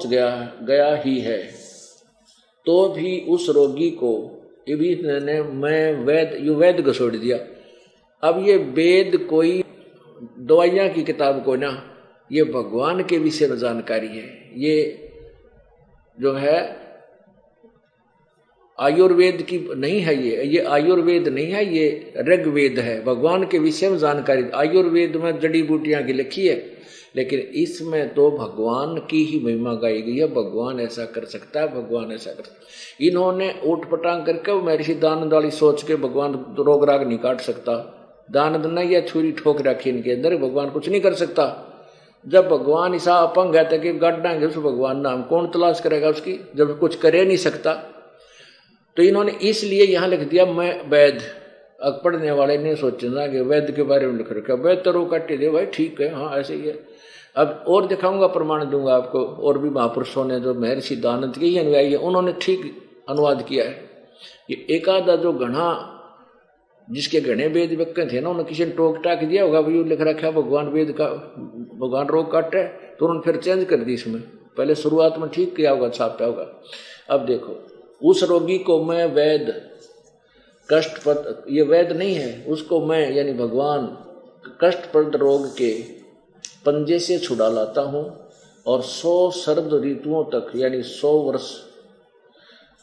गया गया ही है, तो भी उस रोगी को ने मैं वैद घसोड़ दिया। अब ये वेद कोई दवाइयाँ की किताब को ना, ये भगवान के विषय में जानकारी है। ये जो है आयुर्वेद की नहीं है, ये आयुर्वेद नहीं है, ये ऋग्वेद है। भगवान के विषय में जानकारी, आयुर्वेद में जड़ी बूटियां की लिखी है, लेकिन इसमें तो भगवान की ही महिमा गाई गई है। भगवान ऐसा कर सकता है, भगवान ऐसा कर सकता है। इन्होंने ऊट पटांग करके महर्षि दानंद वाली सोच के भगवान रोग राग नहीं काट सकता। दानंद ने यह छुरी ठोक रखी इनके अंदर, भगवान कुछ नहीं कर सकता। जब भगवान ऐसा अपंग है कि गाड़ांगे उस भगवान नाम कौन तलाश करेगा उसकी, जब कुछ करे नहीं सकता। तो इन्होंने इसलिए यहां लिख दिया मैं वैद। अब पढ़ने वाले ने सोचना कि वैद के बारे में लिख रखा, वैद तो रो काटे दे भाई, ठीक है, हाँ ऐसे ही है। अब और दिखाऊंगा, प्रमाण दूंगा आपको। और भी महापुरुषों ने जो महर्षि दानंद के ही अनुयायी है, उन्होंने ठीक अनुवाद किया है। ये एक आधा जो घना जिसके घने वेद व्यक्ति थे ना, उन्होंने किसी ने टोक टाक दिया होगा, भाई लिख रखा है भगवान वेद का, भगवान रोग काटे, तो उन्होंने फिर चेंज कर दी इसमें। पहले शुरुआत में ठीक किया होगा, छापा होगा। अब देखो, उस रोगी को मैं वैद कष्टप्रद, ये वैद नहीं है, उसको मैं यानी भगवान कष्टप्रद रोग के पंजे से छुड़ा लाता हूँ और 100 शरद ऋतुओं तक यानी 100 वर्ष,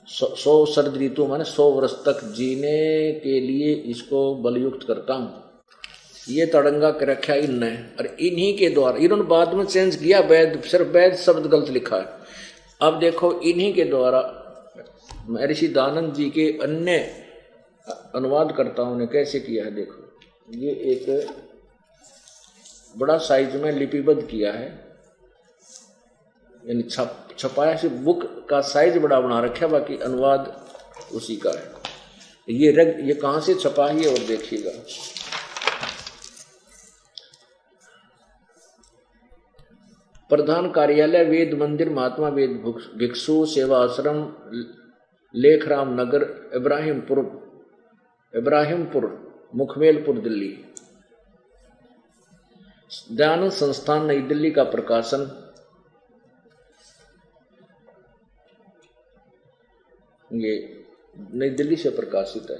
100 शरद ऋतु माने 100 वर्ष तक जीने के लिए इसको बलयुक्त करता हूँ। ये तड़ंगा कर रखा इनने, और इन्हीं के द्वारा, इन्होंने बाद में चेंज किया वैद, सिर्फ वैद शब्द गलत लिखा है। अब देखो, इन्हीं के द्वारा महर्षि दानंद जी के अन्य अनुवादकर्ताओं ने कैसे किया है। देखो, ये एक बड़ा साइज में लिपिबद्ध किया है, यानी छपाया से बुक का साइज बड़ा बना रखा है, बाकी अनुवाद उसी का है। ये कहाँ से छपा है और देखिएगा। प्रधान कार्यालय वेद मंदिर महात्मा वेद भिक्षु सेवा आश्रम लेखराम नगर इब्राहिमपुर मुखमेलपुर दिल्ली। दयानंद संस्थान नई दिल्ली का प्रकाशन। ये नई दिल्ली से प्रकाशित है।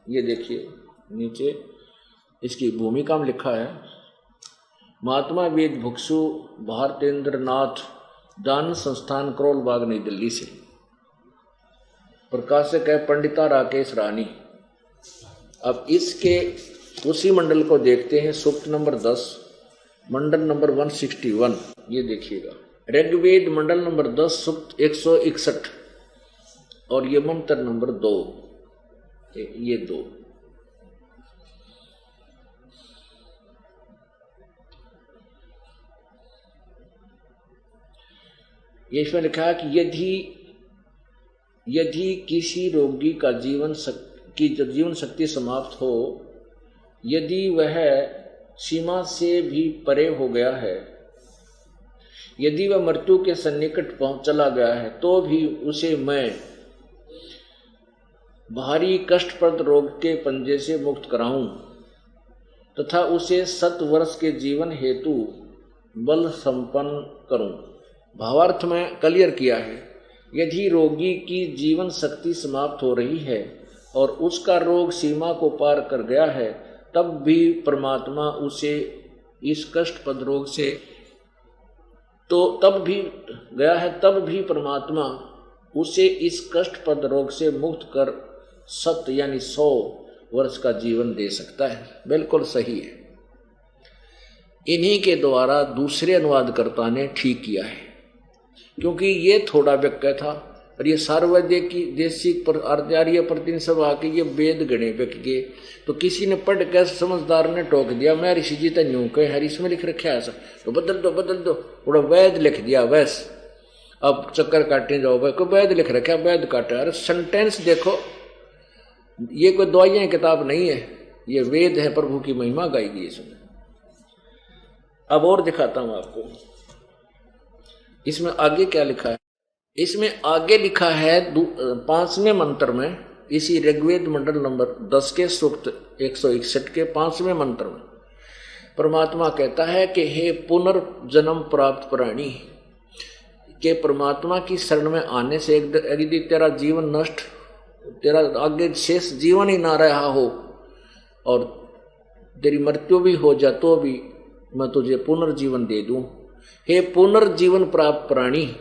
ये देखिए नीचे इसकी भूमिका में लिखा है, महात्मा वेद भिक्षु भारतेंद्र नाथ दानंद संस्थान करोल बाग नई दिल्ली से। प्रकाशक है पंडिता राकेश रानी। अब इसके उसी मंडल को देखते हैं, सूक्त नंबर 10 मंडल नंबर 161। ये देखिएगा, ऋग्वेद मंडल नंबर 10 सूक्त 161 और ये मंत्र नंबर 2, ये 2। ये इसमें लिखा है कि यदि किसी रोगी का जीवन शक्ति समाप्त हो, यदि वह सीमा से भी परे हो गया है, यदि वह मृत्यु के सन्निकट चला गया है, तो भी उसे मैं भारी कष्टप्रद रोग के पंजे से मुक्त कराऊं तथा उसे 7 वर्ष के जीवन हेतु बल संपन्न करूं। भावार्थ में क्लियर किया है, यदि रोगी की जीवन शक्ति समाप्त हो रही है और उसका रोग सीमा को पार कर गया है, तब भी परमात्मा उसे इस कष्टप्रद रोग से तब भी परमात्मा उसे इस कष्टप्रद रोग से मुक्त कर 7 यानी 100 वर्ष का जीवन दे सकता है। बिल्कुल सही है। इन्हीं के द्वारा दूसरे अनुवादकर्ता ने ठीक किया है, क्योंकि ये थोड़ा व्यक्य था और ये सार्वजनिक की देशिक पर आचार्य प्रतिनिधि सभा के ये वेद गणे व्यक्ति के, तो किसी ने पढ़ कर समझदार ने टोक दिया, मैं ऋषि जी तन्यू कहे हर इसमें लिख रखा है ऐसा, तो बदल दो थोड़ा वैद लिख दिया वैस। अब चक्कर काटने जाओ भाई, कोई वैद लिख रखा, वैद काटा। अरे सेंटेंस देखो, ये कोई दवाइयां किताब नहीं है, ये वेद है, प्रभु की महिमा गाई गई इसमें। अब और दिखाता हूं आपको, इसमें आगे क्या लिखा है। इसमें आगे लिखा है 5वें मंत्र में, इसी ऋग्वेद मंडल नंबर 10 के सूक्त 161 के 5वें मंत्र में, परमात्मा कहता है कि हे पुनर्जन्म प्राप्त प्राणी, के परमात्मा की शरण में आने से यदि तेरा जीवन नष्ट, तेरा आगे शेष जीवन ही ना रहा हो और तेरी मृत्यु भी हो जा तो भी मैं तुझे पुनर्जीवन दे दूं। हे पुनर्जीवन प्राप्त प्राणी,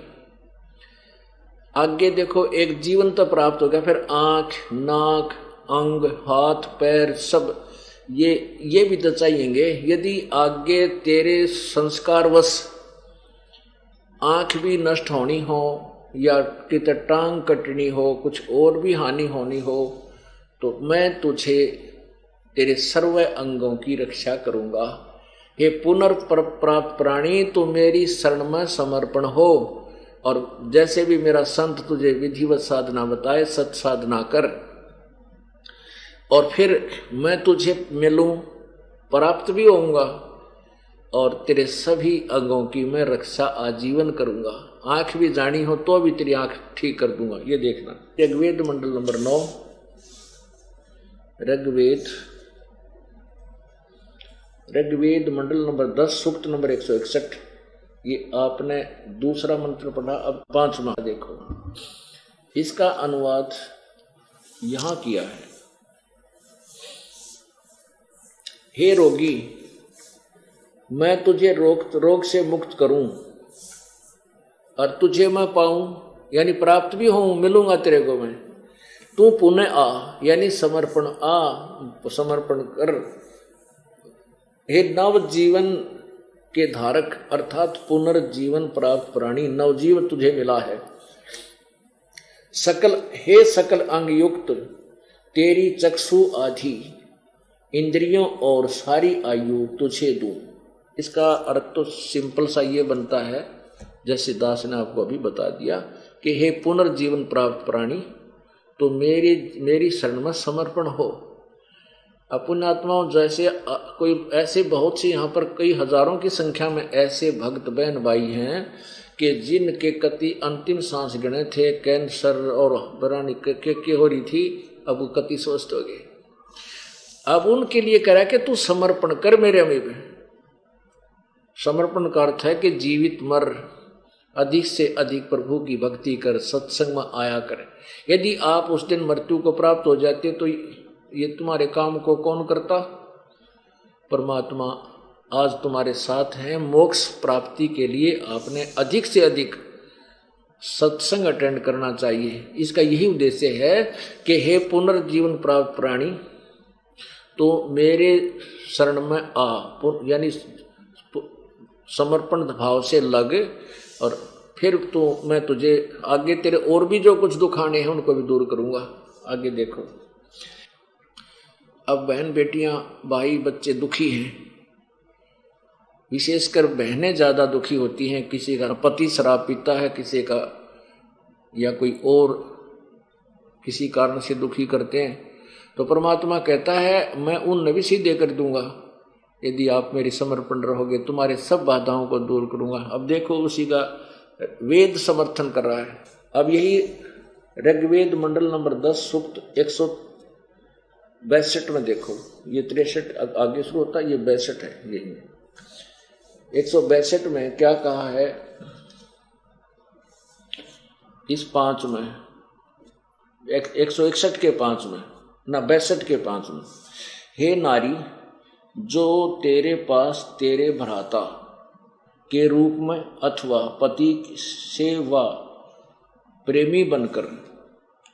आगे देखो एक जीवन तो प्राप्त हो गया, फिर आंख, नाक, अंग, हाथ, पैर सब ये भी तो चाहिएंगे। यदि आगे तेरे संस्कारवश आंख भी नष्ट होनी हो या कितने टांग कटनी हो, कुछ और भी हानि होनी हो, तो मैं तुझे तेरे सर्व अंगों की रक्षा करूंगा। हे पुनर्प्राप्त प्राणी, तू मेरी शरण में समर्पण हो और जैसे भी मेरा संत तुझे विधिवत साधना बताए सत साधना कर, और फिर मैं तुझे मिलूं, प्राप्त भी होऊंगा और तेरे सभी अंगों की मैं रक्षा आजीवन करूंगा। आंख भी जानी हो तो भी तेरी आंख ठीक कर दूंगा। ये देखना ऋग्वेद मंडल नंबर 9, ऋग्वेद मंडल नंबर 10 सूक्त नंबर 161। ये आपने दूसरा मंत्र पढ़ा, अब 5वां देखो। इसका अनुवाद यहां किया है। हे रोगी, मैं तुझे रोग से मुक्त करूं और तुझे मैं पाऊं, यानी प्राप्त भी होऊं, मिलूंगा तेरे को मैं। तू पुनः आ, यानी समर्पण कर। हे नव जीवन के धारक अर्थात पुनर्जीवन प्राप्त प्राणी, नवजीवन तुझे मिला है। हे सकल अंग युक्त, तेरी चक्षु आदि इंद्रियों और सारी आयु तुझे दूं। इसका अर्थ तो सिंपल सा ये बनता है, जैसे दास ने आपको अभी बता दिया कि हे पुनर्जीवन प्राप्त प्राणी, तो मेरी शरण में समर्पण हो। पुण्यात्माओं, जैसे कोई ऐसे बहुत सी यहाँ पर कई हजारों की संख्या में ऐसे भक्त बहन भाई हैं कि जिनके कति अंतिम सांस गिने थे, कैंसर और बरानी के हो रही थी, अब वो कति स्वस्थ हो गए। अब उनके लिए कह रहा है कि तू समर्पण कर मेरे में। समर्पण का अर्थ है कि जीवित मर अधिक से अधिक प्रभु की भक्ति कर, सत्संग में आया कर। यदि आप उस दिन मृत्यु को प्राप्त हो जाते तो ये तुम्हारे काम को कौन करता? परमात्मा आज तुम्हारे साथ हैं। मोक्ष प्राप्ति के लिए आपने अधिक से अधिक सत्संग अटेंड करना चाहिए। इसका यही उद्देश्य है कि हे पुनर्जीवन प्राप्त प्राणी, तो मेरे शरण में आ, यानी समर्पण भाव से लग, और फिर तो मैं तुझे आगे तेरे और भी जो कुछ दुखाने हैं उनको भी दूर करूंगा। आगे देखो, अब बहन बेटियां भाई बच्चे दुखी हैं, विशेषकर बहनें ज्यादा दुखी होती हैं। किसी का पति शराब पीता है, किसी का या कोई और किसी कारण से दुखी करते हैं, तो परमात्मा कहता है मैं उन्हें भी सीधे कर दूंगा यदि आप मेरी समर्पण रहोगे, तुम्हारे सब बाधाओं को दूर करूंगा। अब देखो उसी का वेद समर्थन कर रहा है। अब यही ऋग्वेद मंडल नंबर 10 सूक्त 162 में देखो, ये 63 आगे शुरू होता है, ये 62 है। यही 162 में क्या कहा है, इस 5 में 161 के 5 में ना 62 के 5 में, हे नारी, जो तेरे पास तेरे भ्राता के रूप में अथवा पति से व प्रेमी बनकर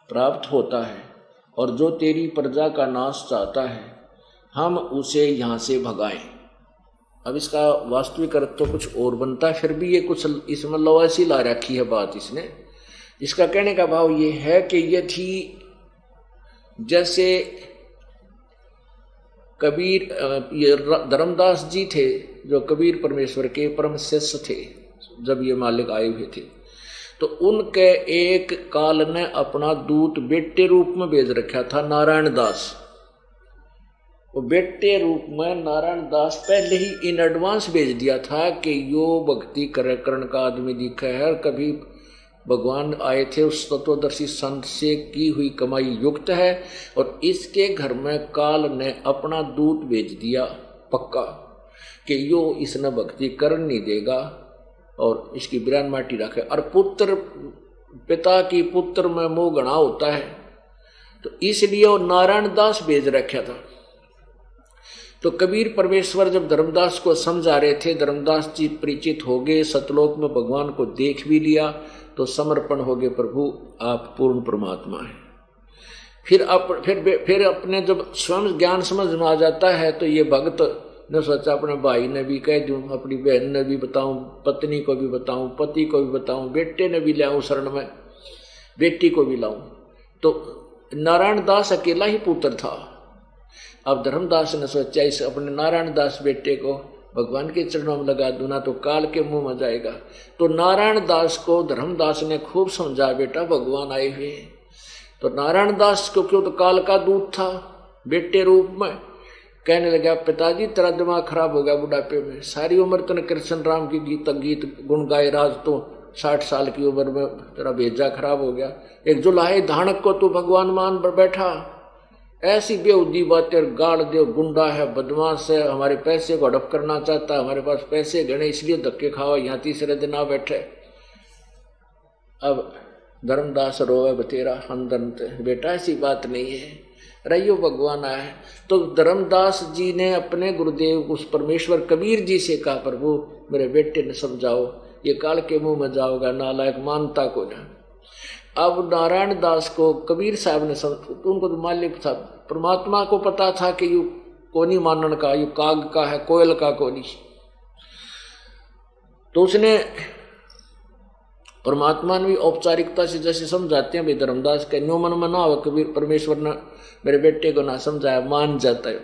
प्राप्त होता है और जो तेरी प्रजा का नाश चाहता है, हम उसे यहाँ से भगाएं। अब इसका वास्तविक अर्थ तो कुछ और बनता है, फिर भी ये कुछ इसमें लवासी ला रखी है बात इसने। इसका कहने का भाव ये है कि यदि जैसे कबीर, ये धर्मदास जी थे जो कबीर परमेश्वर के परम शिष्य थे, जब ये मालिक आए हुए थे, तो उनके एक काल ने अपना दूत बेटे रूप में भेज रखा था, नारायण दास। वो बेटे रूप में नारायण दास पहले ही इन एडवांस भेज दिया था कि यो भक्ति करण का आदमी दिखा है, कभी भगवान आए थे उस तत्वदर्शी संत से की हुई कमाई युक्त है, और इसके घर में काल ने अपना दूत भेज दिया पक्का। कि यो इसने भक्ति कर नहीं देगा और इसकी बिरान माटी रखे। और पुत्र पिता की पुत्र में मोह घना होता है, तो इसलिए वो नारायण दास भेज रखा था। तो कबीर परमेश्वर जब धर्मदास को समझा रहे थे, धर्मदास जी परिचित हो गए, सतलोक में भगवान को देख भी लिया, तो समर्पण हो गए, प्रभु आप पूर्ण परमात्मा हैं। फिर अपने जब स्वयं ज्ञान समझ में आ जाता है, तो ये भक्त ने सोचा अपने भाई ने भी कह दूं, अपनी बहन ने भी बताऊं, पत्नी को भी बताऊं, पति को भी बताऊं, बेटे ने भी लाऊं शरण में, बेटी को भी लाऊं। तो नारायण दास अकेला ही पुत्र था। अब धर्मदास ने सोचा इस अपने नारायण दास बेटे को भगवान के चरणों में लगा दूं ना तो काल के मुंह में जाएगा। तो नारायण दास को धर्मदास ने खूब समझा, बेटा भगवान आए हुए। तो नारायण दास को क्यों, तो काल का दूत था बेटे रूप में। कहने लगा पिताजी तेरा दिमाग खराब हो गया बुढ़ापे में, सारी उम्र तूने कृष्ण राम की गीत गुण गाए, राज तो 60 साल की उम्र में तेरा भेजा खराब हो गया। एक जुलाहे धानक को तू भगवान मान पर बैठा, ऐसी बेहुदी बातें गाड़ दे, गुंडा है, बदमाश है, हमारे पैसे को हड़प करना चाहता है, हमारे पास पैसे गणे इसलिए धक्के खाओ, यहाँ तीसरे दिन आ बैठे। अब धर्मदास रोए बतेरा अंदर, बेटा ऐसी बात नहीं है, रहियो भगवान आया है। तो धर्मदास जी ने अपने गुरुदेव उस परमेश्वर कबीर जी से कहा, प्रभु मेरे बेटे ने समझाओ, ये काल के मुंह में जाओगा, नालायक मानता को ना। अब नारायण दास को कबीर साहब ने उनको तो मालिक था, परमात्मा को पता था कि यू कोनी मानन का, यू काग का है, कोयल का कोनी। तो उसने परमात्मा ने भी औपचारिकता से जैसे समझाते हैं भाई धर्मदास के न्यू मन में ना हो, कबीर परमेश्वर ने मेरे बेटे को ना समझाया, मान जाता है।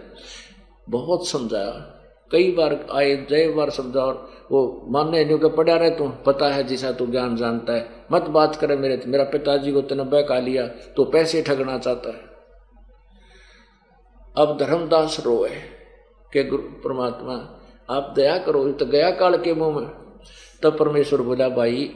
बहुत समझाया, कई बार आए, जय बार समझा, और वो मानने न्यू के पड़ा रहे, तू पता है जैसा तू ज्ञान जानता है, मत बात करे मेरा पिताजी को तूने बहका लिया, तो पैसे ठगना चाहता है। अब धर्मदास रोए कि गुरु परमात्मा आप दया करो, तो गया काल के मुंह में। तब परमेश्वर बोला, भाई